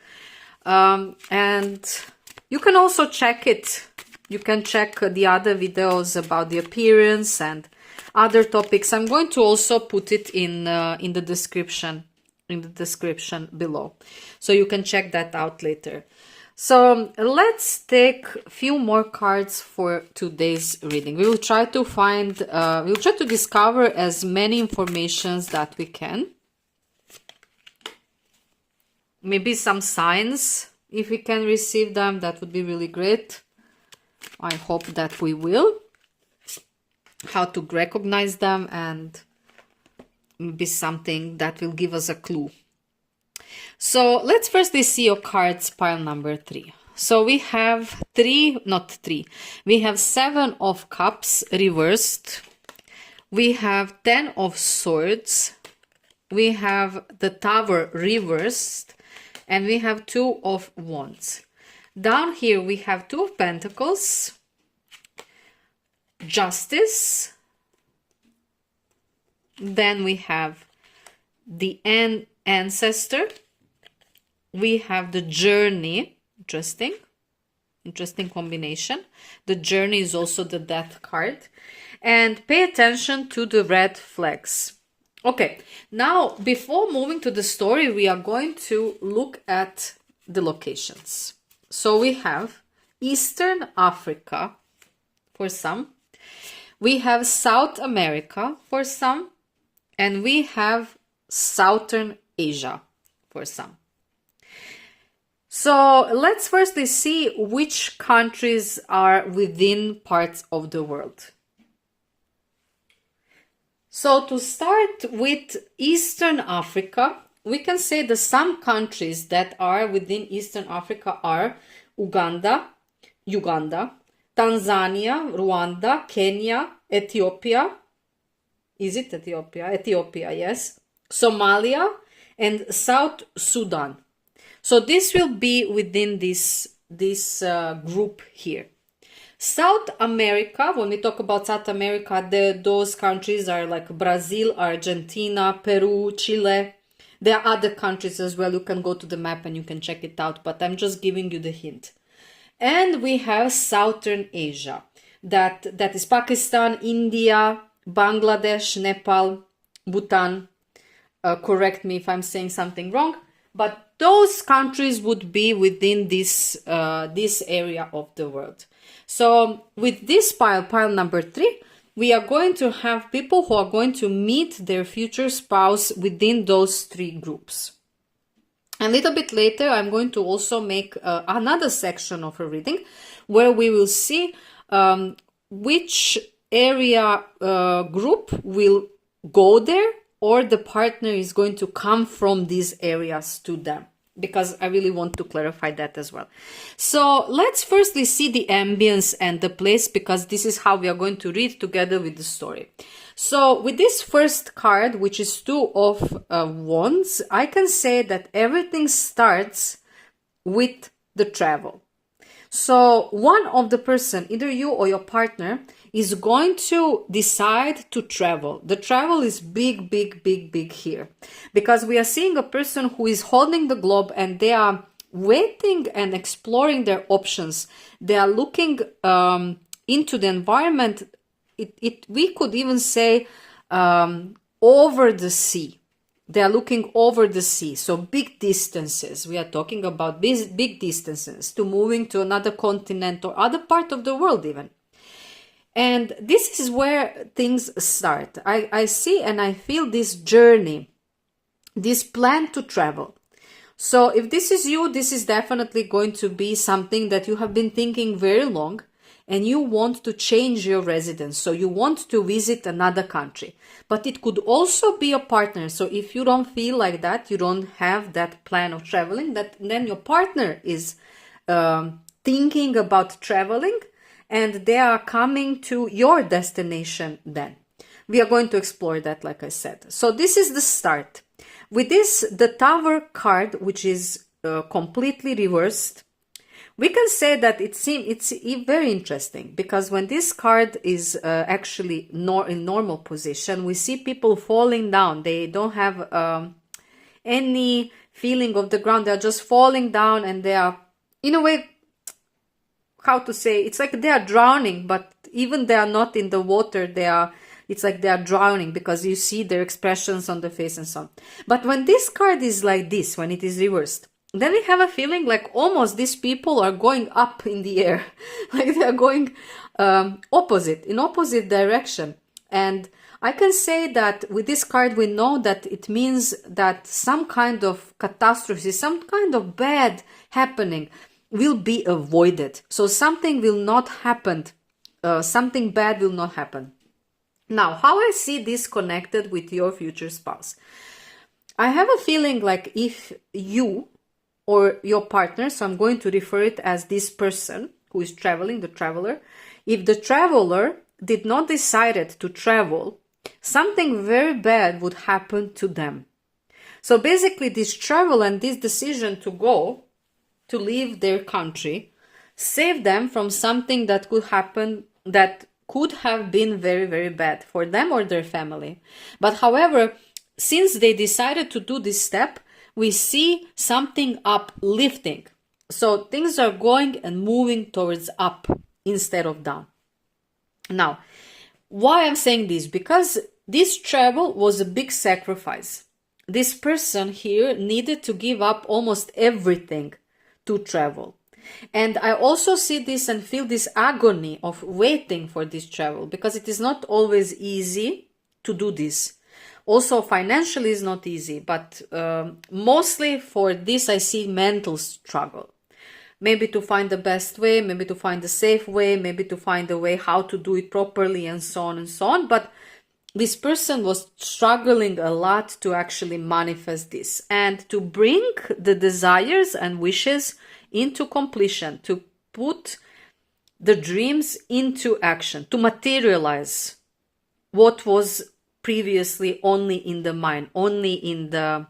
And you can also check it. You can check the other videos about the appearance and other topics. I'm going to also put it in the description below, so you can check that out later. So let's take a few more cards for today's reading. We will try to find, we'll try to discover as many informations that we can. Maybe some signs, if we can receive them, that would be really great. I hope that we will. How to recognize them, and maybe something that will give us a clue. So let's firstly see your cards, pile number 3. So we have we have 7 of Cups reversed. We have 10 of Swords. We have the Tower reversed. And we have 2 of Wands. Down here we have 2 of Pentacles, Justice. Then we have the Ancestor. We have the Journey. Interesting combination. The Journey is also the Death card. And pay attention to the red flags. Okay, now before moving to the story, we are going to look at the locations. So we have Eastern Africa for some, we have South America for some, and we have Southern Asia for some. So let's firstly see which countries are within parts of the world. So to start with Eastern Africa, we can say that some countries that are within Eastern Africa are Uganda, Tanzania, Rwanda, Kenya, Ethiopia. Is it Ethiopia? Ethiopia, yes. Somalia and South Sudan. So this will be within this group here. South America, when we talk about South America, those countries are like Brazil, Argentina, Peru, Chile. There are other countries as well. You can go to the map and you can check it out, but I'm just giving you the hint. And we have Southern Asia. That is Pakistan, India, Bangladesh, Nepal, Bhutan. Correct me if I'm saying something wrong. But those countries would be within this area of the world. So with this pile number 3, we are going to have people who are going to meet their future spouse within those 3 groups. A little bit later, I'm going to also make another section of a reading where we will see which area group will go there, or the partner is going to come from these areas to them, because I really want to clarify that as well. So let's firstly see the ambience and the place, because this is how we are going to read together with the story. So with this first card, which is 2 of Wands, I can say that everything starts with the travel. So one of the person, either you or your partner, is going to decide to travel. The travel is big here, because we are seeing a person who is holding the globe and they are waiting and exploring their options. They are looking into the environment. We could even say over the sea. They are looking over the sea, so big distances. We are talking about big distances, to moving to another continent or other part of the world even. And this is where things start. I see and I feel this journey, this plan to travel. So if this is you, this is definitely going to be something that you have been thinking very long, and you want to change your residence. So you want to visit another country. But it could also be a partner. So if you don't feel like that, you don't have that plan of traveling, then your partner is thinking about traveling, and they are coming to your destination then. We are going to explore that, like I said. So this is the start. With this, the Tower card, which is completely reversed, we can say that it's very interesting, because when this card is actually in normal position, we see people falling down. They don't have any feeling of the ground. They are just falling down, and they are, in a way, how to say, it's like they are drowning, but even they are not in the water, it's like they are drowning, because you see their expressions on the face and so on. But when this card is like this, when it is reversed, then we have a feeling like almost these people are going up in the air, like they are going in opposite direction. And I can say that with this card, we know that it means that some kind of catastrophe, some kind of bad happening will be avoided. So something will not happen, something bad will not happen. Now, how I see this connected with your future spouse? I have a feeling like if you or your partner, so I'm going to refer it as this person who is traveling, the traveler. If the traveler did not decide to travel, something very bad would happen to them. So basically this travel and this decision to go, to leave their country, save them from something that could happen, that could have been very, very bad for them or their family. But however, since they decided to do this step, we see something uplifting. So things are going and moving towards up instead of down. Now, why I'm saying this? Because this travel was a big sacrifice. This person here needed to give up almost everything to travel. And I also see this and feel this agony of waiting for this travel, because it is not always easy to do this. Also, financially is not easy, but mostly for this I see mental struggle. Maybe to find the best way, maybe to find the safe way, maybe to find a way how to do it properly, and so on and so on. But this person was struggling a lot to actually manifest this and to bring the desires and wishes into completion, to put the dreams into action, to materialize what was previously only in the mind, only in the,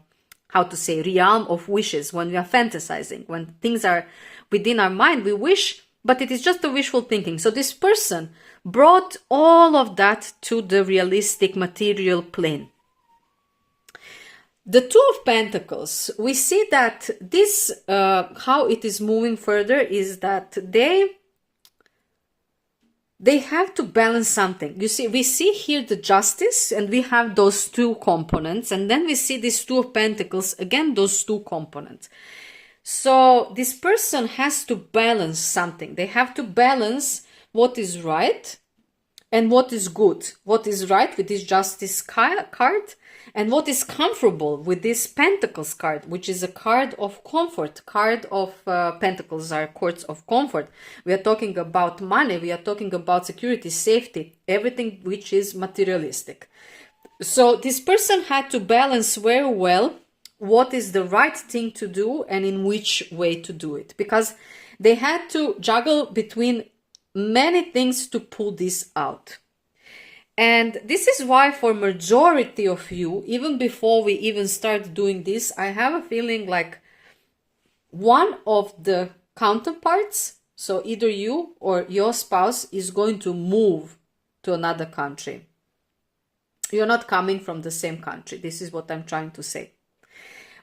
how to say, realm of wishes. When we are fantasizing, when things are within our mind, we wish, but it is just a wishful thinking. So this person brought all of that to the realistic material plane. The Two of Pentacles, we see that this, how it is moving further is that they have to balance something. You see, we see here the Justice, and we have those two components, and then we see this Two of Pentacles, again, those two components. So this person has to balance something. They have to balance what is right and what is good. What is right with this Justice card, and what is comfortable with this Pentacles card, which is a card of comfort. Card of Pentacles are cords of comfort. We are talking about money. We are talking about security, safety, everything which is materialistic. So this person had to balance very well what is the right thing to do and in which way to do it, because they had to juggle between many things to pull this out. And this is why for majority of you, even before we even start doing this, I have a feeling like one of the counterparts, so either you or your spouse, is going to move to another country. You're not coming from the same country. This is what I'm trying to say.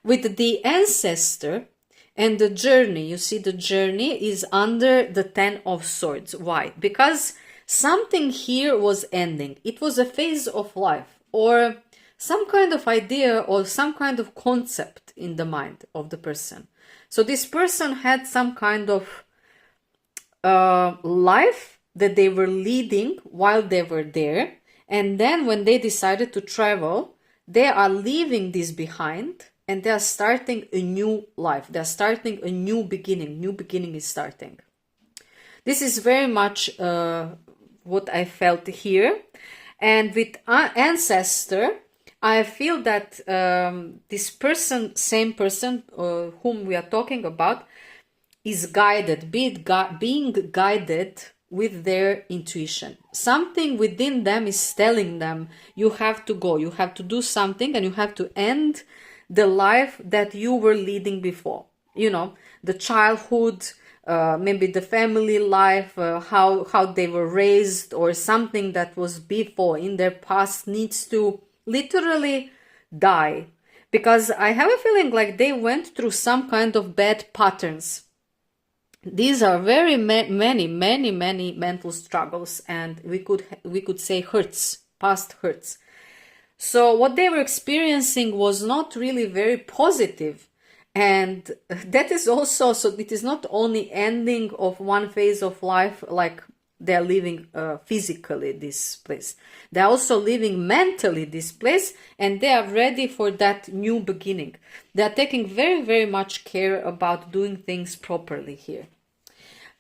With the Ancestor and the Journey, you see the Journey is under the Ten of Swords. Why? Because something here was ending. It was a phase of life, or some kind of idea, or some kind of concept in the mind of the person. So this person had some kind of life that they were leading while they were there. And then when they decided to travel, they are leaving this behind, and they are starting a new life. They are starting a new beginning. New beginning is starting. This is very much what I felt here. And with Ancestor, I feel that this person, same person whom we are talking about, is guided, being guided with their intuition. Something within them is telling them, you have to go, you have to do something, and you have to end the life that you were leading before. You know, the childhood, maybe the family life, how they were raised, or something that was before in their past needs to literally die. Because I have a feeling like they went through some kind of bad patterns. These are very many mental struggles, and we could say hurts, past hurts. So what they were experiencing was not really very positive. And that is also, so it is not only ending of one phase of life, like they're living physically this place. They're also living mentally this place, and they are ready for that new beginning. They're taking very much care about doing things properly here.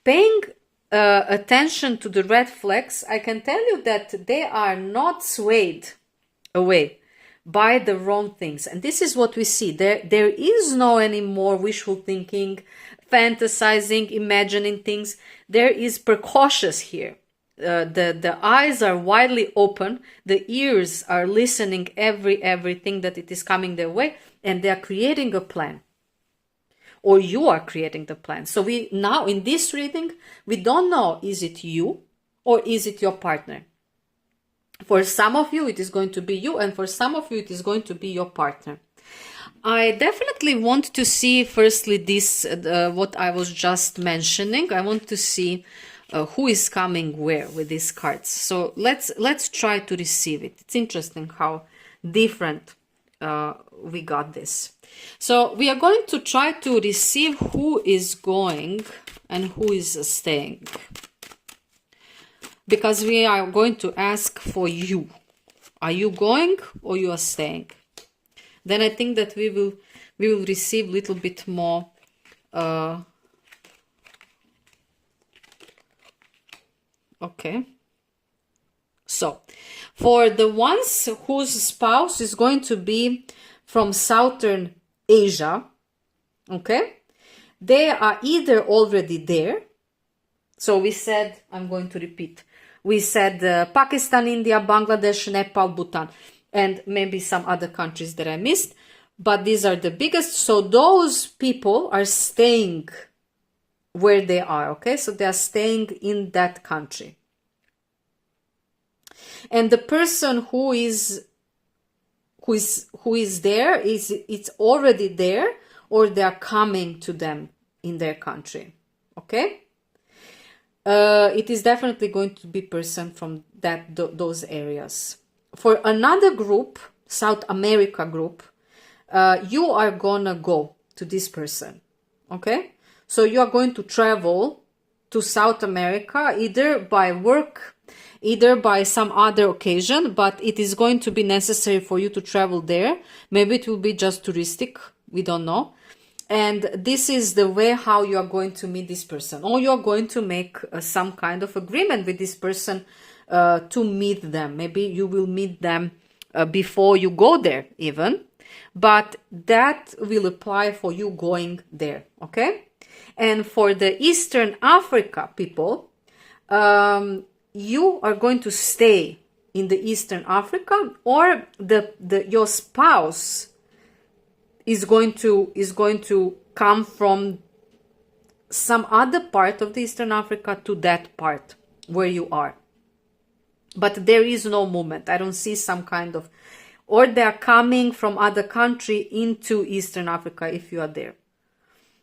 Paying attention to the red flags, I can tell you that they are not swayed away by the wrong things. And this is what we see. There is no anymore wishful thinking, fantasizing, imagining things. There is precautious here. The eyes are widely open. The ears are listening everything that it is coming their way, and they are creating a plan. Or you are creating the plan. So we now in this reading, we don't know, is it you or is it your partner? For some of you, it is going to be you, and for some of you, it is going to be your partner. I definitely want to see, firstly, this, what I was just mentioning. I want to see who is coming where with these cards. So let's try to receive it. It's interesting how different we got this. So we are going to try to receive who is going and who is staying, because we are going to ask for you. Are you going or you are staying? Then I think that we will receive a little bit more okay. So for the ones whose spouse is going to be from Southern Asia, okay, they are either already there. So we said, I'm going to repeat, we said Pakistan, India, Bangladesh, Nepal, Bhutan, and maybe some other countries that I missed, but these are the biggest. So those people are staying where they are, okay? So they are staying in that country. And the person who is there it's already there, or they are coming to them in their country, okay? It is definitely going to be person from those areas. For another group, South America group, you are gonna go to this person, okay? So you are going to travel to South America either by work, either by some other occasion, but it is going to be necessary for you to travel there. Maybe it will be just touristic, we don't know. And this is the way how you are going to meet this person, or you are going to make some kind of agreement with this person to meet them. Maybe you will meet them before you go there even, but that will apply for you going there, okay? And for the Eastern Africa people, you are going to stay in the Eastern Africa, or your spouse is going to come from some other part of the Eastern Africa to that part where you are. But there is no movement. I don't see some kind of, or they are coming from other country into Eastern Africa if you are there.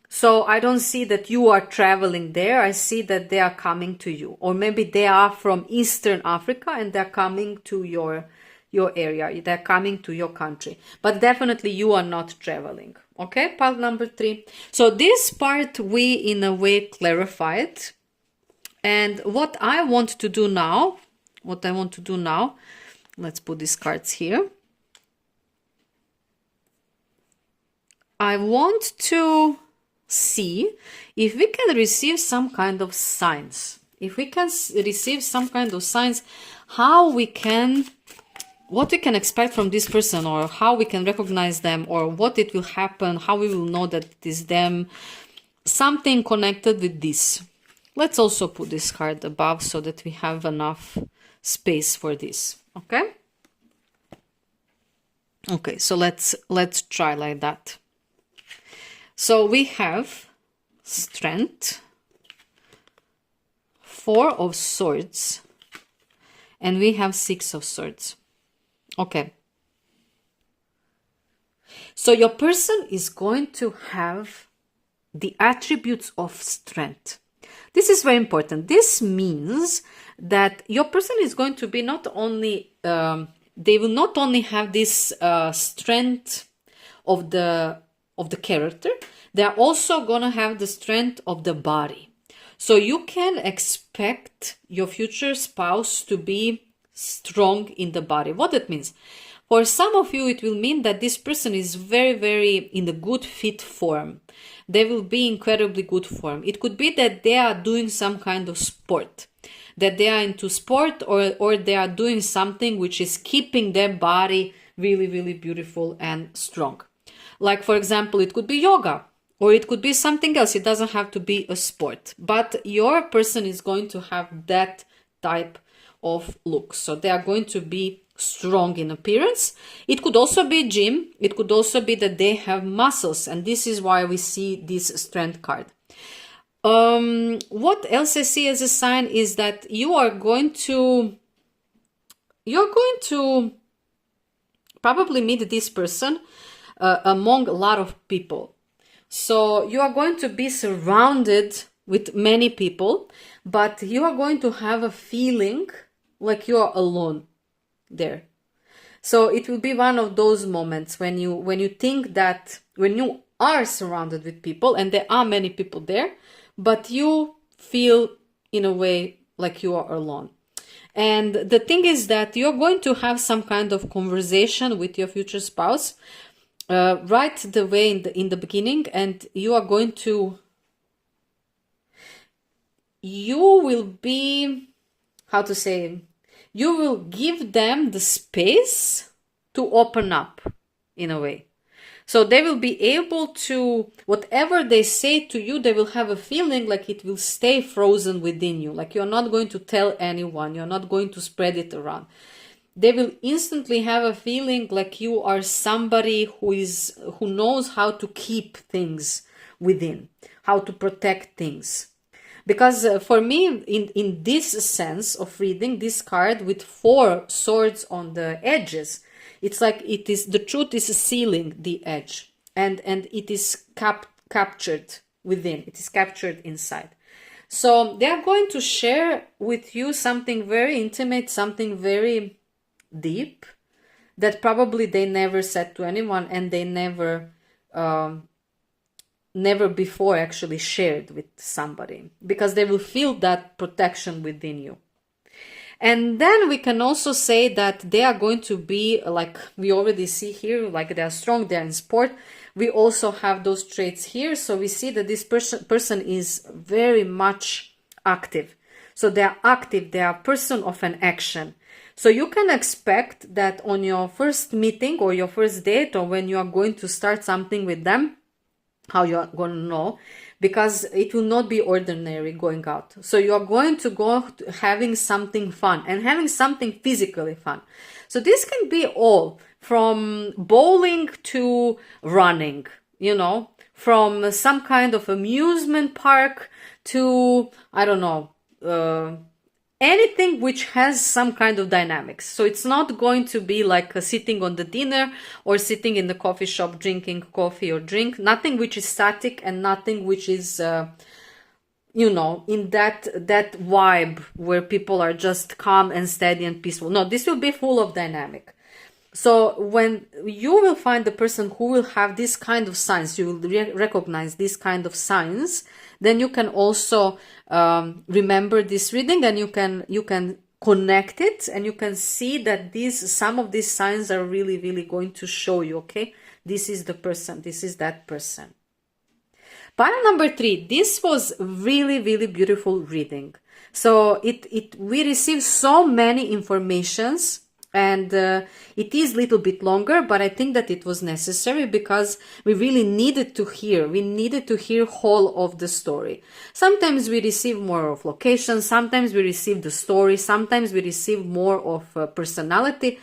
So I don't see that you are traveling there. I see that they are coming to you. Or maybe they are from Eastern Africa and they're coming to your area. They're coming to your country. But definitely you are not traveling. Okay, part number 3. So this part we in a way clarified. And what I want to do now, let's put these cards here. I want to see if we can receive some kind of signs. If we can receive some kind of signs, what we can expect from this person, or how we can recognize them, or what it will happen, how we will know that it is them, something connected with this. Let's also put this card above so that we have enough space for this, okay? Okay, so let's try like that. So we have Strength, 4 of Swords, and we have 6 of Swords. Okay. So your person is going to have the attributes of strength. This is very important. This means that your person is going to be not only, they will not only have this strength of the character, they are also gonna have the strength of the body. So you can expect your future spouse to be strong in the body. What it means? For some of you, it will mean that this person is very, very in the good fit form. They will be incredibly good form. It could be that they are doing some kind of sport, that they are into sport, or they are doing something which is keeping their body really, really beautiful and strong. Like, for example, it could be yoga, or it could be something else. It doesn't have to be a sport, but your person is going to have that type of look. So they are going to be strong in appearance. It could also be gym. It could also be that they have muscles, and this is why we see this strength card. What else I see as a sign is that you're going to probably meet this person among a lot of people. So you are going to be surrounded with many people, but you are going to have a feeling like you are alone there. So it will be one of those moments when you think that when you are surrounded with people, and there are many people there, but you feel in a way like you are alone. And the thing is that you're going to have some kind of conversation with your future spouse right the way in the beginning, and you are going to, you will be, how to say, you will give them the space to open up in a way. So they will be able to, whatever they say to you, they will have a feeling like it will stay frozen within you. Like you're not going to tell anyone, you're not going to spread it around. They will instantly have a feeling like you are somebody who knows how to keep things within, how to protect things. Because for me, in this sense of reading this card with 4 swords on the edges, it's like it is, the truth is sealing the edge, and it is captured within, it is captured inside. So they are going to share with you something very intimate, something very deep, that probably they never said to anyone, and they never before actually shared with somebody, because they will feel that protection within you. And then we can also say that they are going to be, like we already see here, like they are strong, they are in sport. We also have those traits here. So we see that this person is very much active. So they are active, they are a person of an action. So you can expect that on your first meeting or your first date, or when you are going to start something with them, how you are going to know, because it will not be ordinary going out. So you are going to go having something fun, and having something physically fun. So this can be all from bowling to running, you know, from some kind of amusement park to, I don't know, anything which has some kind of dynamics. So it's not going to be like sitting on the dinner or sitting in the coffee shop drinking coffee or drink. Nothing which is static, and nothing which is, you know, in that vibe where people are just calm and steady and peaceful. No, this will be full of dynamic. So when you will find the person who will have this kind of signs, you will recognize this kind of signs, then you can also remember this reading, and you can connect it, and you can see that some of these signs are really, really going to show you, okay, this is the person, this is that person. Pile number 3, this was really, really beautiful reading. So we received so many informations, and it is a little bit longer, but I think that it was necessary, because we really needed to hear whole of the story. Sometimes we receive more of location, sometimes we receive the story, sometimes we receive more of personality,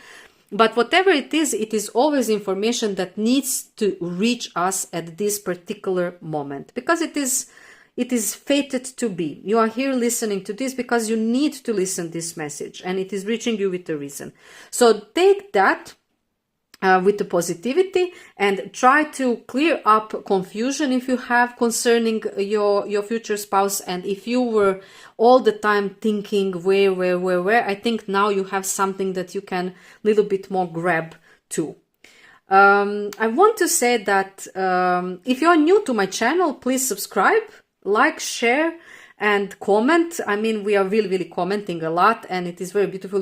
but whatever it is always information that needs to reach us at this particular moment, because it is fated to be. You are here listening to this because you need to listen this message, and it is reaching you with a reason. So take that with the positivity, and try to clear up confusion if you have concerning your future spouse. And if you were all the time thinking where, I think now you have something that you can little bit more grab to. I want to say that if you're new to my channel, please subscribe, like, share, and comment. I mean, we are really, really commenting a lot, and it is very beautiful.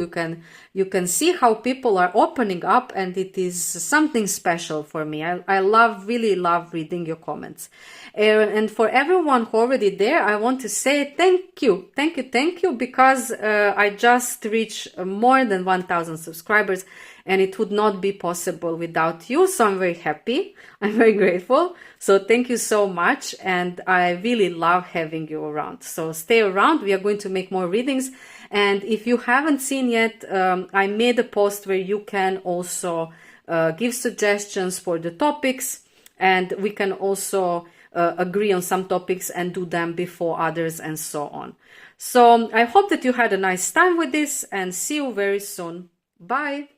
You can see how people are opening up, and it is something special for me. I really love reading your comments. And for everyone who already there, I want to say thank you, because I just reached more than 1,000 subscribers, and it would not be possible without you. So I'm very happy. I'm very grateful. So thank you so much. And I really love having you around. So stay around. We are going to make more readings. And if you haven't seen yet, I made a post where you can also give suggestions for the topics. And we can also agree on some topics and do them before others, and so on. So I hope that you had a nice time with this, and see you very soon. Bye.